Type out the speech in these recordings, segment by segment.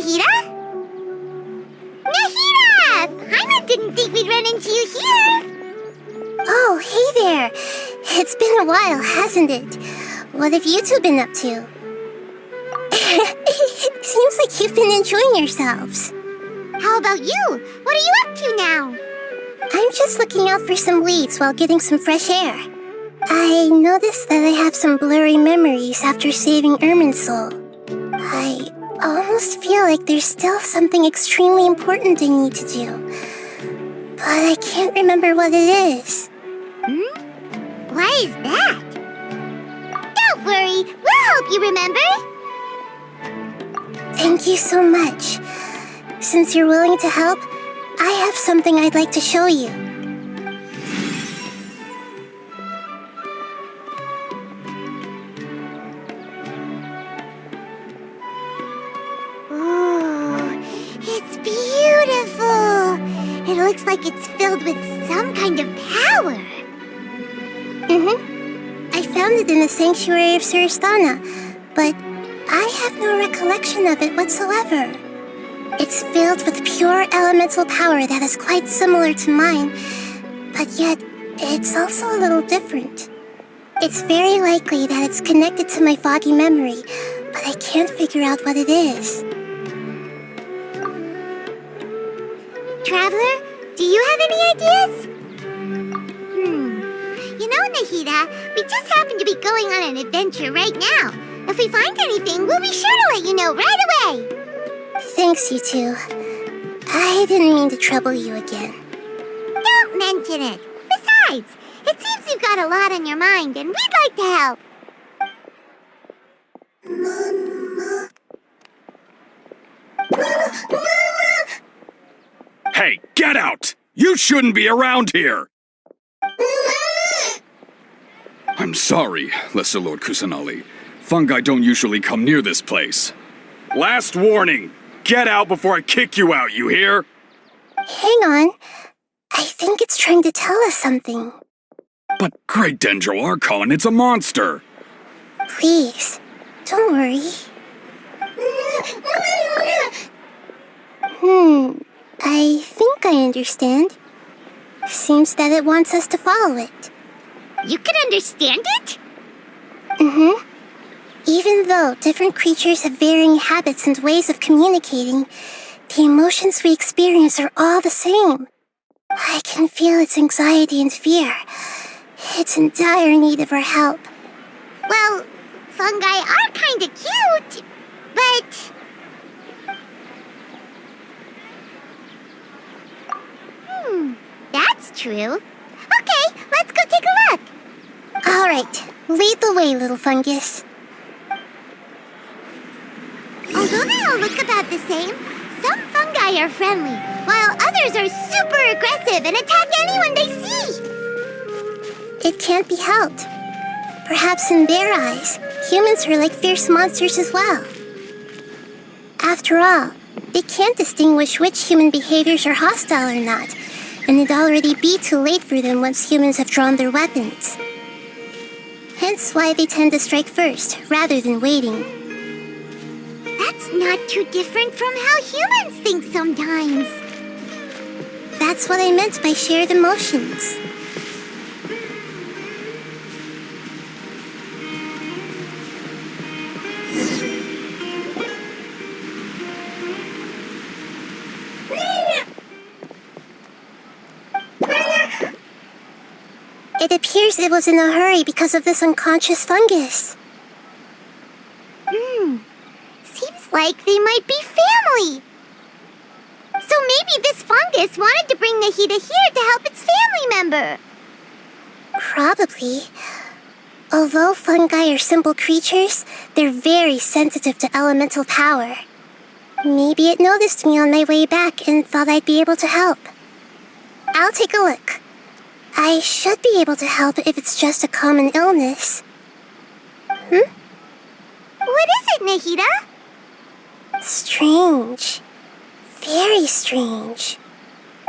Nahida? Nahida! Paimon didn't think we'd run into you here. Oh, hey there. It's been a while, hasn't it? What have you two been up to? Seems like you've been enjoying yourselves. How about you? What are you up to now? I'm just looking out for some weeds while getting some fresh air. I noticed that I have some blurry memories after saving Irminsul. I almost feel like there's still something extremely important I need to do. But I can't remember what it is. Why is that? Don't worry, we'll help you remember. Thank you so much. Since you're willing to help, I have something I'd like to show you. Ooh, it's beautiful. It looks like it's filled with some kind of power. I found it in the sanctuary of Suristana, but I have no recollection of it whatsoever. It's filled with pure elemental power that is quite similar to mine, but yet it's also a little different. It's very likely that it's connected to my foggy memory, but I can't figure out what it is. Traveler, do you have any ideas? You know, Nahida, we just happen to be going on an adventure right now. If we find anything, we'll be sure to let you know right away. Thanks, you two. I didn't mean to trouble you again. Don't mention it. Besides, it seems you've got a lot on your mind, and we'd like to help. Hey, get out! You shouldn't be around here! I'm sorry, Lesser Lord Kusanali. Fungi don't usually come near this place. Last warning! Get out before I kick you out, you hear? Hang on. I think it's trying to tell us something. But Great Dendro Archon, it's a monster! Please, don't worry. I think I understand. Seems that it wants us to follow it. You can understand it? Even though different creatures have varying habits and ways of communicating, the emotions we experience are all the same. I can feel its anxiety and fear. It's in dire need of our help. Well, fungi are kinda cute, but... that's true. Okay, let's go take a look. All right, lead the way, little fungus. Although they all look about the same, some fungi are friendly, while others are super aggressive and attack anyone they see. It can't be helped. Perhaps in their eyes, humans are like fierce monsters as well. After all, they can't distinguish which human behaviors are hostile or not, and it'd already be too late for them once humans have drawn their weapons. Hence why they tend to strike first, rather than waiting. That's not too different from how humans think sometimes. That's what I meant by shared emotions. It appears it was in a hurry because of this unconscious fungus. Seems like they might be family. So maybe this fungus wanted to bring Nahida here to help its family member. Probably. Although fungi are simple creatures, they're very sensitive to elemental power. Maybe it noticed me on my way back and thought I'd be able to help. I'll take a look. I should be able to help if it's just a common illness. What is it, Nahida? Strange. Very strange.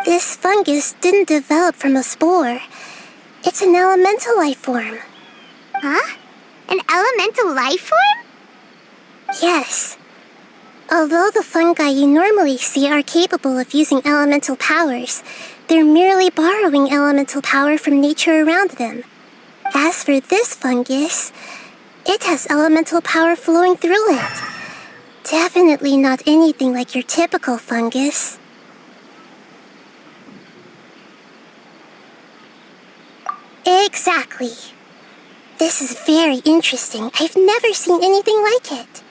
This fungus didn't develop from a spore. It's an elemental life form. Huh? An elemental life form? Yes. Although the fungi you normally see are capable of using elemental powers, they're merely borrowing elemental power from nature around them. As for this fungus, it has elemental power flowing through it. Definitely not anything like your typical fungus. Exactly. This is very interesting. I've never seen anything like it.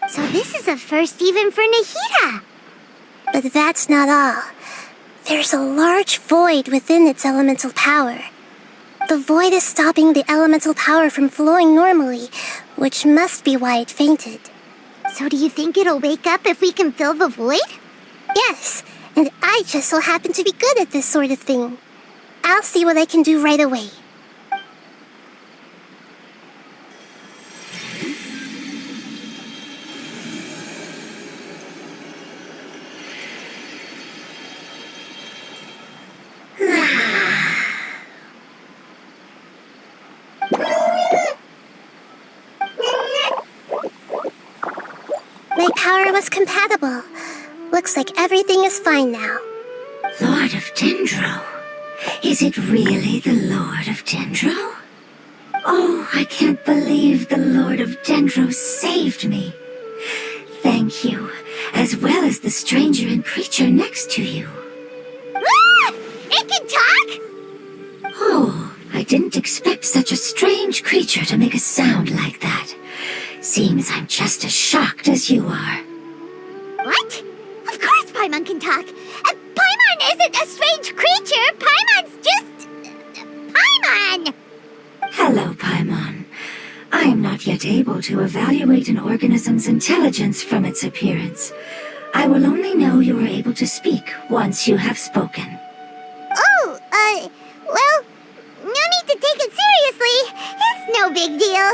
So this is a first even for Nahida. But that's not all. There's a large void within its elemental power. The void is stopping the elemental power from flowing normally, which must be why it fainted. So do you think it'll wake up if we can fill the void? Yes, and I just so happen to be good at this sort of thing. I'll see what I can do right away. My power was compatible. Looks like everything is fine now. Lord of Dendro? Is it really the Lord of Dendro? Oh, I can't believe the Lord of Dendro saved me. Thank you, as well as the stranger and creature next to you. Ah! It can talk? Oh, I didn't expect such a strange creature to make a sound like that. Seems I'm just as shocked as you are. What? Of course Paimon can talk. Paimon isn't a strange creature. Paimon's just... Paimon! Hello, Paimon. I am not yet able to evaluate an organism's intelligence from its appearance. I will only know you are able to speak once you have spoken. Oh, well, no need to take it seriously. It's no big deal.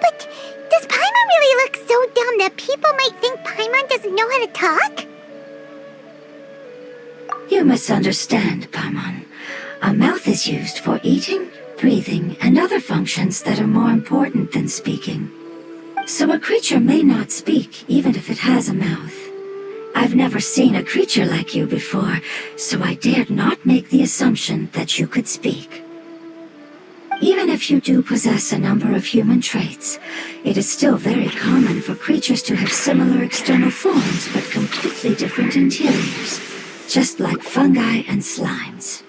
But does Paimon really look so dumb that people might think Paimon doesn't know how to talk? You misunderstand, Paimon. A mouth is used for eating, breathing, and other functions that are more important than speaking. So a creature may not speak, even if it has a mouth. I've never seen a creature like you before, so I dared not make the assumption that you could speak. Even if you do possess a number of human traits, it is still very common for creatures to have similar external forms but completely different interiors, just like fungi and slimes.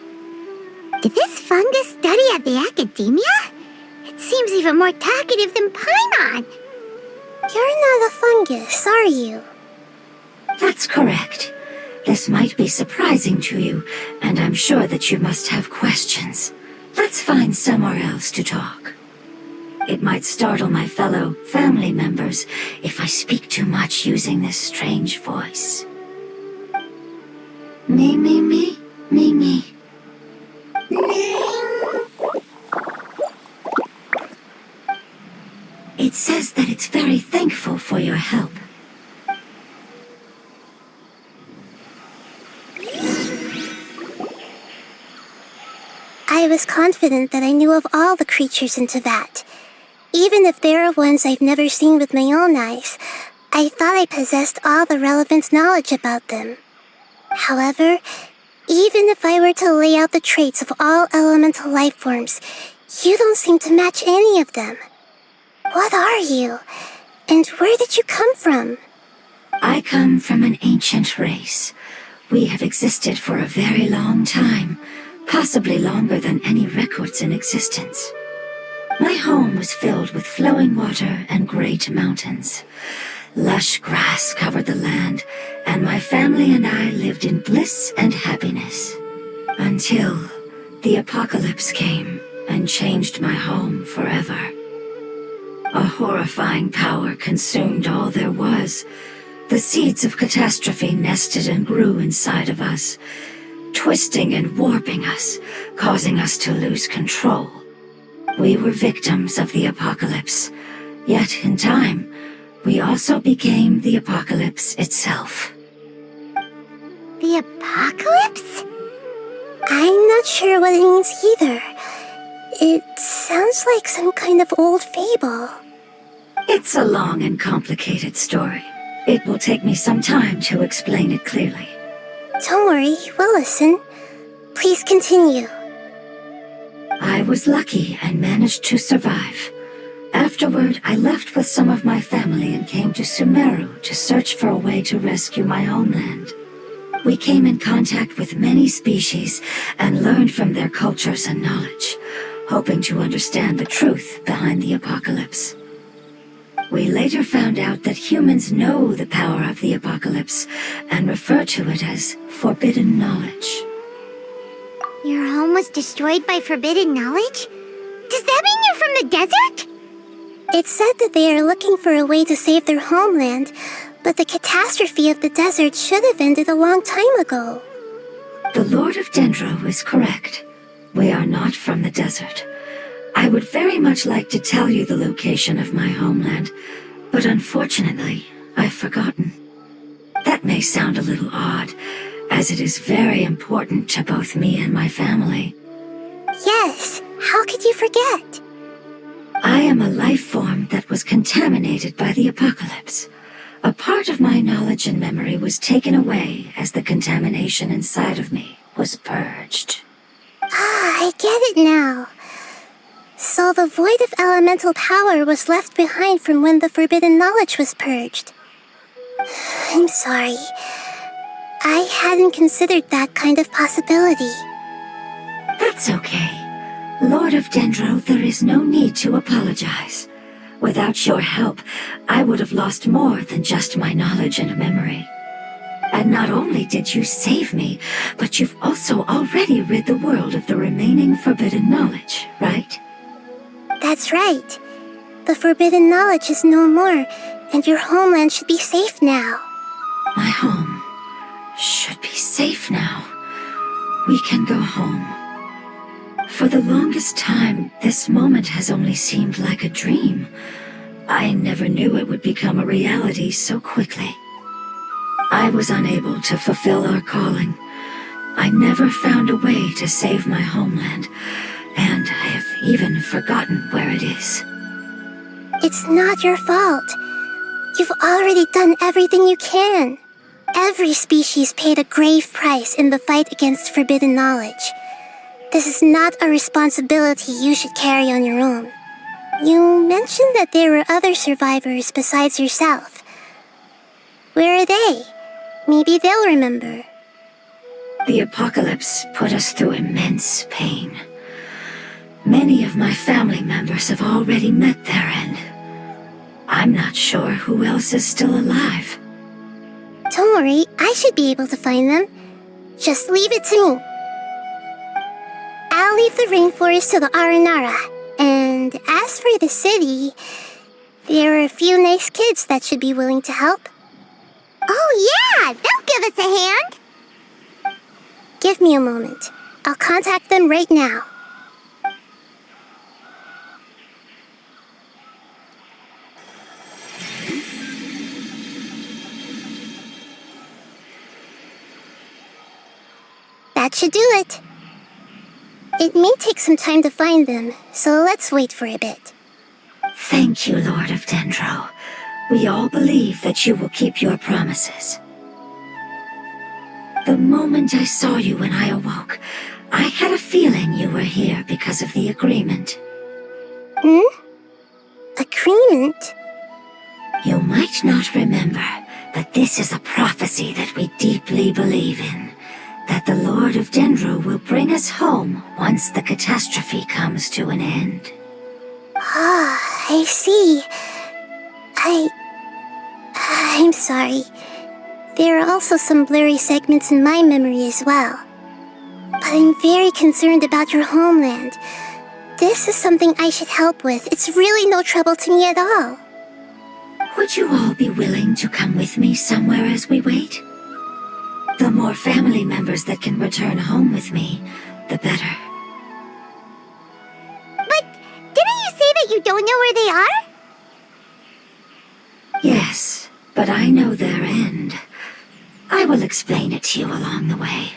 Did this fungus study at the academia? It seems even more talkative than Paimon. You're not a fungus, are you? That's correct. This might be surprising to you, and I'm sure that you must have questions. Let's find somewhere else to talk. It might startle my fellow family members if I speak too much using this strange voice. Me, me, me, me, me. It says that it's very thankful for your help. I was confident that I knew of all the creatures in Teyvat. Even if there are ones I've never seen with my own eyes, I thought I possessed all the relevant knowledge about them. However, even if I were to lay out the traits of all elemental life forms, you don't seem to match any of them. What are you? And where did you come from? I come from an ancient race. We have existed for a very long time, possibly longer than any records in existence. My home was filled with flowing water and great mountains. Lush grass covered the land, and my family and I lived in bliss and happiness. Until the apocalypse came and changed my home forever. A horrifying power consumed all there was. The seeds of catastrophe nested and grew inside of us, twisting and warping us, causing us to lose control. We were victims of the apocalypse, yet in time, we also became the apocalypse itself. The apocalypse? I'm not sure what it means either. It sounds like some kind of old fable. It's a long and complicated story. It will take me some time to explain it clearly. Don't worry, we'll listen. Please continue. I was lucky and managed to survive. Afterward, I left with some of my family and came to Sumeru to search for a way to rescue my homeland. We came in contact with many species and learned from their cultures and knowledge, hoping to understand the truth behind the apocalypse. We later found out that humans know the power of the apocalypse and refer to it as forbidden knowledge. Your home was destroyed by forbidden knowledge? Does that mean you're from the desert? It's said that they are looking for a way to save their homeland, but the catastrophe of the desert should have ended a long time ago. The Lord of Dendro is correct. We are not from the desert. I would very much like to tell you the location of my homeland, but unfortunately, I've forgotten. That may sound a little odd, as it is very important to both me and my family. Yes, how could you forget? I am a life form that was contaminated by the apocalypse. A part of my knowledge and memory was taken away as the contamination inside of me was purged. I get it now. So the void of elemental power was left behind from when the forbidden knowledge was purged. I'm sorry. I hadn't considered that kind of possibility. That's okay. Lord of Dendro, there is no need to apologize. Without your help, I would have lost more than just my knowledge and memory. And not only did you save me, but you've also already rid the world of the remaining forbidden knowledge, right? That's right. The forbidden knowledge is no more, and your homeland should be safe now. My home should be safe now. We can go home. For the longest time, this moment has only seemed like a dream. I never knew it would become a reality so quickly. I was unable to fulfill our calling. I never found a way to save my homeland, and I have even forgotten where it is. It's not your fault. You've already done everything you can. Every species paid a grave price in the fight against forbidden knowledge. This is not a responsibility you should carry on your own. You mentioned that there were other survivors besides yourself. Where are they? Maybe they'll remember. The apocalypse put us through immense pain. Many of my family members have already met their end. I'm not sure who else is still alive. Don't worry, I should be able to find them. Just leave it to me. I'll leave the rainforest to the Aranara. And as for the city, there are a few nice kids that should be willing to help. Oh yeah, they'll give us a hand. Give me a moment. I'll contact them right now. That should do it. It may take some time to find them, so let's wait for a bit. Thank you, Lord of Dendro. We all believe that you will keep your promises. The moment I saw you when I awoke, I had a feeling you were here because of the agreement. Agreement? You might not remember, but this is a prophecy that we deeply believe in. That the Lord of Dendro will bring us home once the catastrophe comes to an end. Ah, I see. I'm sorry. There are also some blurry segments in my memory as well. But I'm very concerned about your homeland. This is something I should help with. It's really no trouble to me at all. Would you all be willing to come with me somewhere as we wait? The more family members that can return home with me, the better. But didn't you say that you don't know where they are? Yes, but I know their end. I will explain it to you along the way.